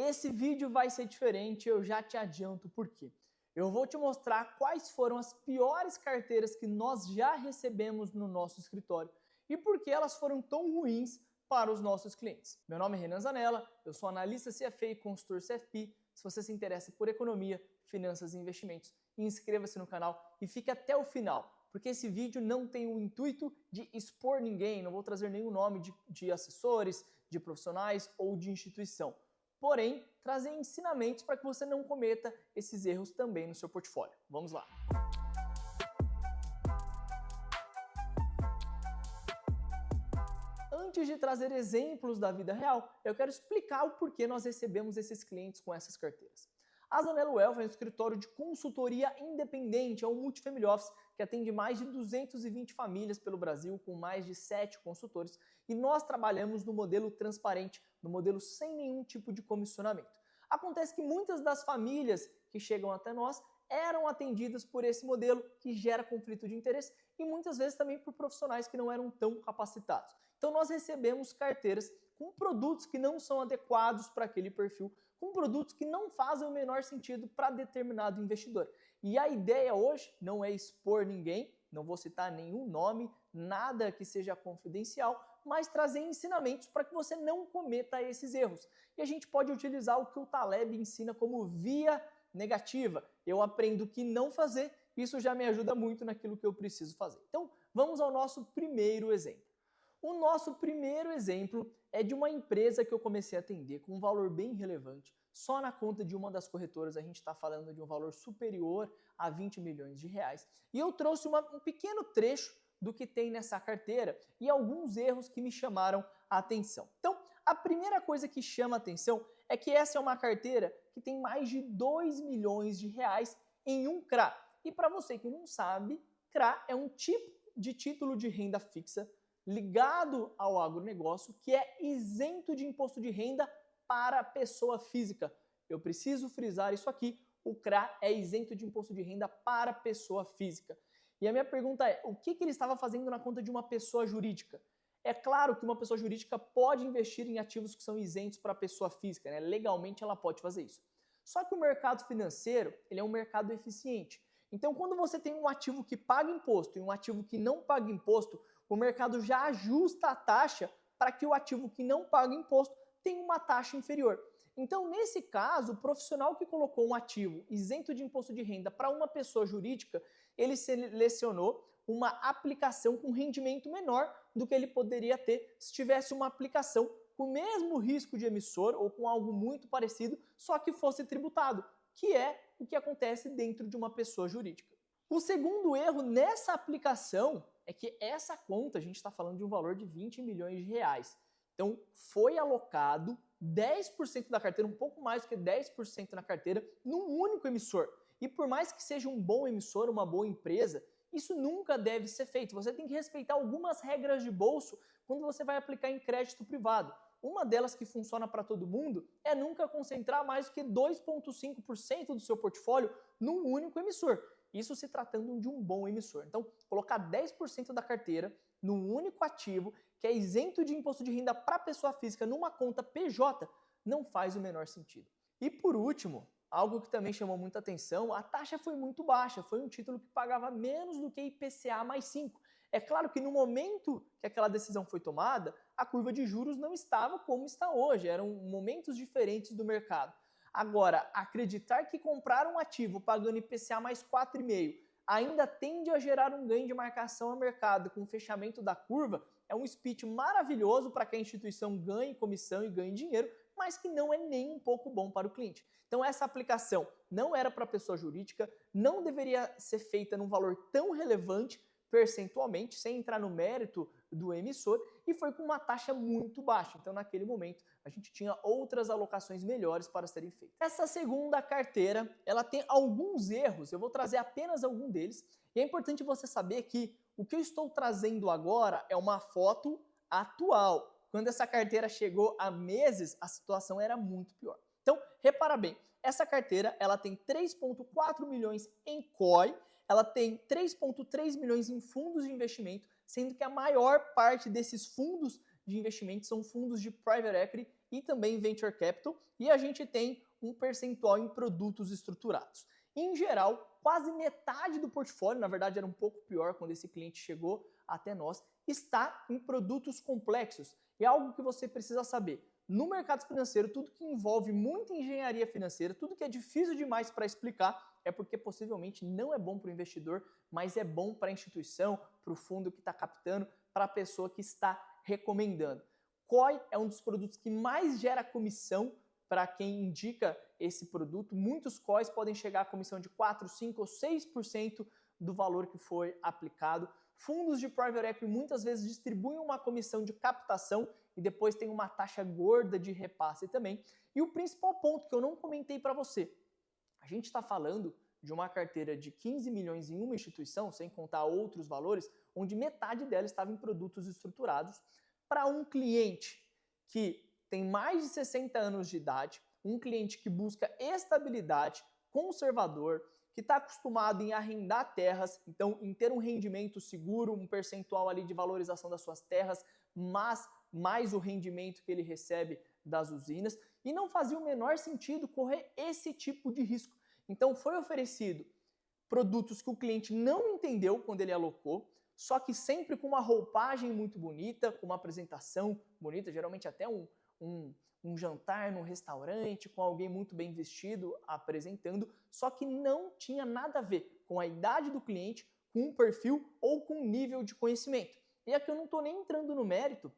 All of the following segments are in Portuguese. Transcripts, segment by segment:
esse vídeo vai ser diferente, eu já te adianto por quê. Eu vou te mostrar quais foram as piores carteiras que nós já recebemos no nosso escritório e por que elas foram tão ruins para os nossos clientes. Meu nome é Renan Zanella, eu sou analista CFA e consultor CFP. Se você se interessa por economia, finanças e investimentos, inscreva-se no canal e fique até o final, porque esse vídeo não tem o intuito de expor ninguém, não vou trazer nenhum nome de assessores, de profissionais ou de instituição. Porém, trazer ensinamentos para que você não cometa esses erros também no seu portfólio. Vamos lá! Antes de trazer exemplos da vida real, eu quero explicar o porquê nós recebemos esses clientes com essas carteiras. A Zanella Wealth é um escritório de consultoria independente, é um multifamily office que atende mais de 220 famílias pelo Brasil, com mais de 7 consultores, e nós trabalhamos no modelo transparente, no modelo sem nenhum tipo de comissionamento. Acontece que muitas das famílias que chegam até nós eram atendidas por esse modelo que gera conflito de interesse e muitas vezes também por profissionais que não eram tão capacitados. Então nós recebemos carteiras com produtos que não são adequados para aquele perfil, com produtos que não fazem o menor sentido para determinado investidor. E a ideia hoje não é expor ninguém, não vou citar nenhum nome, nada que seja confidencial, mas trazer ensinamentos para que você não cometa esses erros. E a gente pode utilizar o que o Taleb ensina como via negativa. Eu aprendo o que não fazer, isso já me ajuda muito naquilo que eu preciso fazer. Então, vamos ao nosso primeiro exemplo. O nosso primeiro exemplo é de uma empresa que eu comecei a atender com um valor bem relevante. Só na conta de uma das corretoras a gente está falando de um valor superior a 20 milhões de reais. E eu trouxe um pequeno trecho do que tem nessa carteira e alguns erros que me chamaram a atenção. Então, a primeira coisa que chama a atenção é que essa é uma carteira que tem mais de 2 milhões de reais em um CRA. E para você que não sabe, CRA é um tipo de título de renda fixa ligado ao agronegócio que é isento de imposto de renda para a pessoa física. Eu preciso frisar isso aqui, o CRA é isento de imposto de renda para a pessoa física. E a minha pergunta é, o que ele estava fazendo na conta de uma pessoa jurídica? É claro que uma pessoa jurídica pode investir em ativos que são isentos para a pessoa física, né? Legalmente ela pode fazer isso. Só que o mercado financeiro, ele é um mercado eficiente. Então, quando você tem um ativo que paga imposto e um ativo que não paga imposto, o mercado já ajusta a taxa para que o ativo que não paga imposto tenha uma taxa inferior. Então, nesse caso, o profissional que colocou um ativo isento de imposto de renda para uma pessoa jurídica, ele selecionou uma aplicação com rendimento menor do que ele poderia ter se tivesse uma aplicação com o mesmo risco de emissor ou com algo muito parecido, só que fosse tributado, que é o que acontece dentro de uma pessoa jurídica. O segundo erro nessa aplicação é que essa conta, a gente está falando de um valor de 20 milhões de reais. Então, foi alocado 10% da carteira, um pouco mais do que 10% na carteira, num único emissor. E por mais que seja um bom emissor, uma boa empresa, isso nunca deve ser feito. Você tem que respeitar algumas regras de bolso quando você vai aplicar em crédito privado. Uma delas que funciona para todo mundo é nunca concentrar mais do que 2,5% do seu portfólio num único emissor. Isso se tratando de um bom emissor. Então, colocar 10% da carteira num único ativo que é isento de imposto de renda para a pessoa física numa conta PJ não faz o menor sentido. E por último, algo que também chamou muita atenção, a taxa foi muito baixa, foi um título que pagava menos do que IPCA mais 5. É claro que no momento que aquela decisão foi tomada, a curva de juros não estava como está hoje, eram momentos diferentes do mercado. Agora, acreditar que comprar um ativo pagando IPCA mais 4,5 ainda tende a gerar um ganho de marcação ao mercado com o fechamento da curva é um speech maravilhoso para que a instituição ganhe comissão e ganhe dinheiro, mas que não é nem um pouco bom para o cliente. Então essa aplicação não era para pessoa jurídica, não deveria ser feita num valor tão relevante percentualmente, sem entrar no mérito do emissor, e foi com uma taxa muito baixa. Então naquele momento a gente tinha outras alocações melhores para serem feitas. Essa segunda carteira, ela tem alguns erros, eu vou trazer apenas algum deles, e é importante você saber que o que eu estou trazendo agora é uma foto atual. Quando essa carteira chegou há meses, a situação era muito pior. Então, repara bem, essa carteira ela tem 3,4 milhões em COI, ela tem 3,3 milhões em fundos de investimento, sendo que a maior parte desses fundos de investimento são fundos de private equity e também Venture Capital, e a gente tem um percentual em produtos estruturados. Em geral, quase metade do portfólio, na verdade era um pouco pior quando esse cliente chegou até nós, está em produtos complexos. E é algo que você precisa saber. No mercado financeiro, tudo que envolve muita engenharia financeira, tudo que é difícil demais para explicar, é porque possivelmente não é bom para o investidor, mas é bom para a instituição, para o fundo que está captando, para a pessoa que está recomendando. COI é um dos produtos que mais gera comissão para quem indica esse produto. Muitos COIs podem chegar a comissão de 4, 5 ou 6% do valor que foi aplicado. Fundos de private equity muitas vezes distribuem uma comissão de captação e depois tem uma taxa gorda de repasse também. E o principal ponto que eu não comentei para você, a gente está falando de uma carteira de 15 milhões em uma instituição, sem contar outros valores, onde metade dela estava em produtos estruturados, para um cliente que tem mais de 60 anos de idade, um cliente que busca estabilidade, conservador, que está acostumado em arrendar terras, então em ter um rendimento seguro, um percentual ali de valorização das suas terras, mas mais o rendimento que ele recebe das usinas, e não fazia o menor sentido correr esse tipo de risco. Então foi oferecido produtos que o cliente não entendeu quando ele alocou, só que sempre com uma roupagem muito bonita, com uma apresentação bonita, geralmente até um jantar num restaurante, com alguém muito bem vestido apresentando, só que não tinha nada a ver com a idade do cliente, com o perfil ou com o nível de conhecimento. E aqui eu não estou nem entrando no mérito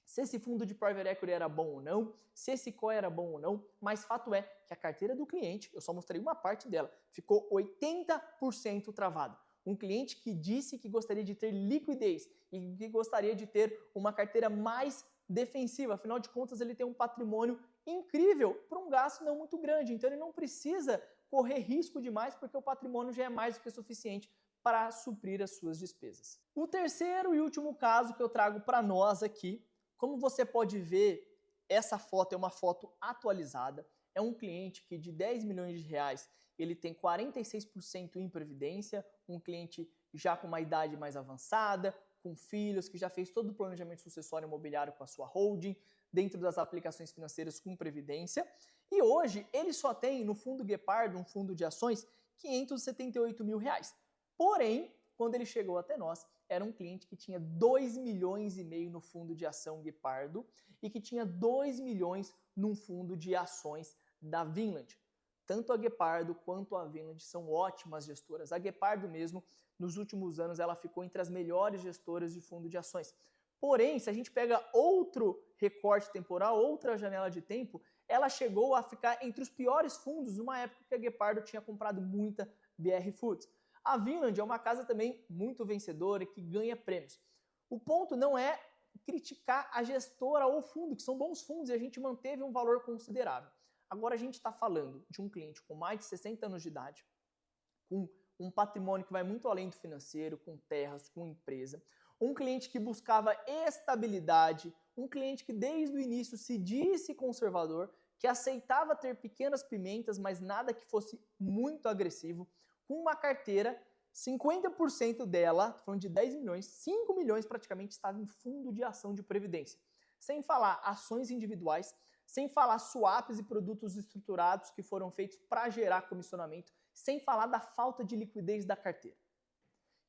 se esse fundo de private equity era bom ou não, se esse COI era bom ou não, mas fato é que a carteira do cliente, eu só mostrei uma parte dela, ficou 80% travada. Um cliente que disse que gostaria de ter liquidez e que gostaria de ter uma carteira mais defensiva, afinal de contas ele tem um patrimônio incrível para um gasto não muito grande, então ele não precisa correr risco demais porque o patrimônio já é mais do que suficiente para suprir as suas despesas. O terceiro e último caso que eu trago para nós aqui, como você pode ver, essa foto é uma foto atualizada, é um cliente que de 10 milhões de reais ele tem 46% em previdência, um cliente já com uma idade mais avançada, com filhos, que já fez todo o planejamento sucessório imobiliário com a sua holding, dentro das aplicações financeiras com previdência. E hoje ele só tem no fundo Guepardo, um fundo de ações, 578 mil reais. Porém, quando ele chegou até nós, era um cliente que tinha 2 milhões e meio no fundo de ação Guepardo e que tinha 2 milhões num fundo de ações da Vinland. Tanto a Guepardo quanto a Vinland são ótimas gestoras. A Guepardo mesmo, nos últimos anos, ela ficou entre as melhores gestoras de fundo de ações. Porém, se a gente pega outro recorte temporal, outra janela de tempo, ela chegou a ficar entre os piores fundos numa época que a Guepardo tinha comprado muita BR Foods. A Vinland é uma casa também muito vencedora e que ganha prêmios. O ponto não é criticar a gestora ou o fundo, que são bons fundos e a gente manteve um valor considerável. Agora a gente está falando de um cliente com mais de 60 anos de idade, com um patrimônio que vai muito além do financeiro, com terras, com empresa, um cliente que buscava estabilidade, um cliente que desde o início se disse conservador, que aceitava ter pequenas pimentas, mas nada que fosse muito agressivo, com uma carteira, 50% dela, tô falando de 10 milhões, 5 milhões praticamente estava em fundo de ação de previdência. Sem falar ações individuais, sem falar swaps e produtos estruturados que foram feitos para gerar comissionamento, sem falar da falta de liquidez da carteira.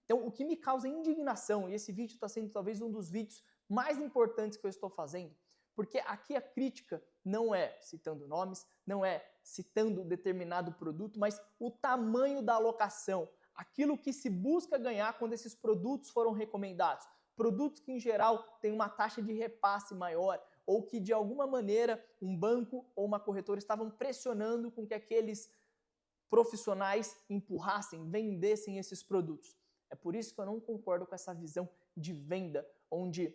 Então, o que me causa indignação, e esse vídeo está sendo talvez um dos vídeos mais importantes que eu estou fazendo, porque aqui a crítica não é citando nomes, não é citando determinado produto, mas o tamanho da alocação, aquilo que se busca ganhar quando esses produtos foram recomendados. Produtos que, em geral, têm uma taxa de repasse maior, ou que, de alguma maneira, um banco ou uma corretora estavam pressionando com que aqueles profissionais empurrassem, vendessem esses produtos. É por isso que eu não concordo com essa visão de venda, onde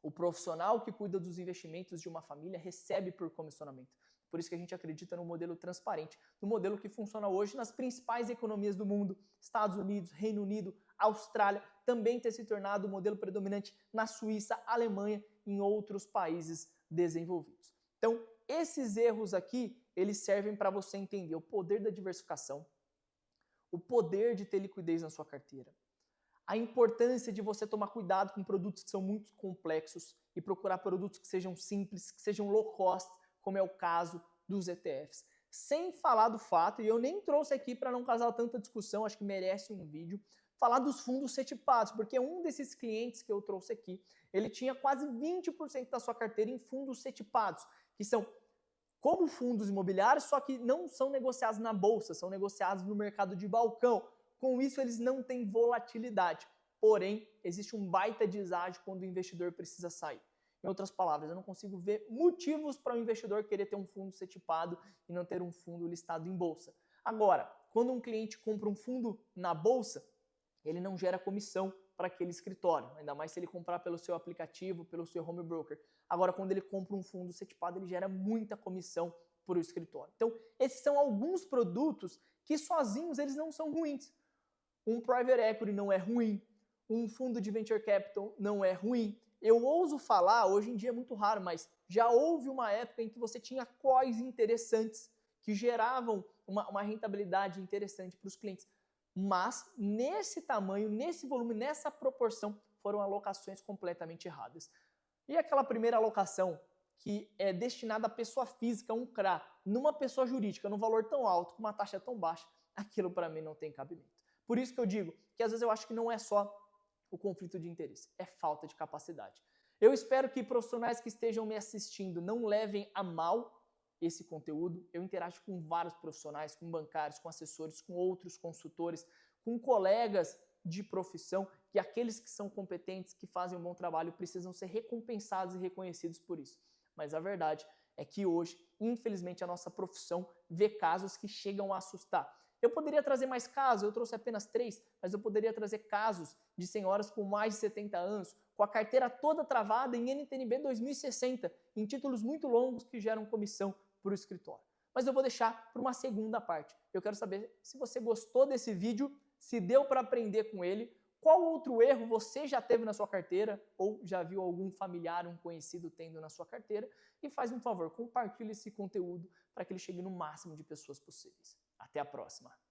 o profissional que cuida dos investimentos de uma família recebe por comissionamento. Por isso que a gente acredita no modelo transparente, no modelo que funciona hoje nas principais economias do mundo, Estados Unidos, Reino Unido, Austrália, também ter se tornado o modelo predominante na Suíça, Alemanha e em outros países desenvolvidos. Então, esses erros aqui, eles servem para você entender o poder da diversificação, o poder de ter liquidez na sua carteira, a importância de você tomar cuidado com produtos que são muito complexos e procurar produtos que sejam simples, que sejam low cost, como é o caso dos ETFs. Sem falar do fato, e eu nem trouxe aqui para não causar tanta discussão, acho que merece um vídeo, falar dos fundos CETIPados, porque um desses clientes que eu trouxe aqui, ele tinha quase 20% da sua carteira em fundos CETIPados, que são como fundos imobiliários, só que não são negociados na bolsa, são negociados no mercado de balcão. Com isso, eles não têm volatilidade. Porém, existe um baita deságio quando o investidor precisa sair. Em outras palavras, eu não consigo ver motivos para o investidor querer ter um fundo CETIPado e não ter um fundo listado em bolsa. Agora, quando um cliente compra um fundo na bolsa, ele não gera comissão para aquele escritório, ainda mais se ele comprar pelo seu aplicativo, pelo seu home broker. Agora, quando ele compra um fundo CETIPado, ele gera muita comissão para o escritório. Então, esses são alguns produtos que sozinhos eles não são ruins. Um private equity não é ruim, um fundo de venture capital não é ruim. Eu ouso falar, hoje em dia é muito raro, mas já houve uma época em que você tinha COIs interessantes que geravam uma rentabilidade interessante para os clientes. Mas nesse tamanho, nesse volume, nessa proporção, foram alocações completamente erradas. E aquela primeira alocação que é destinada à pessoa física, um CRA, numa pessoa jurídica, num valor tão alto, com uma taxa tão baixa, aquilo para mim não tem cabimento. Por isso que eu digo que às vezes eu acho que não é só o conflito de interesse, é falta de capacidade. Eu espero que profissionais que estejam me assistindo não levem a mal esse conteúdo. Eu interajo com vários profissionais, com bancários, com assessores, com outros consultores, com colegas de profissão, e aqueles que são competentes, que fazem um bom trabalho, precisam ser recompensados e reconhecidos por isso. Mas a verdade é que hoje, infelizmente, a nossa profissão vê casos que chegam a assustar. Eu poderia trazer mais casos, eu trouxe apenas 3, mas eu poderia trazer casos de senhoras com mais de 70 anos, com a carteira toda travada em NTNB 2060, em títulos muito longos que geram comissão para o escritório. Mas eu vou deixar para uma segunda parte. Eu quero saber se você gostou desse vídeo, se deu para aprender com ele, qual outro erro você já teve na sua carteira ou já viu algum familiar, um conhecido tendo na sua carteira, e faz um favor, compartilhe esse conteúdo para que ele chegue no máximo de pessoas possíveis. Até a próxima!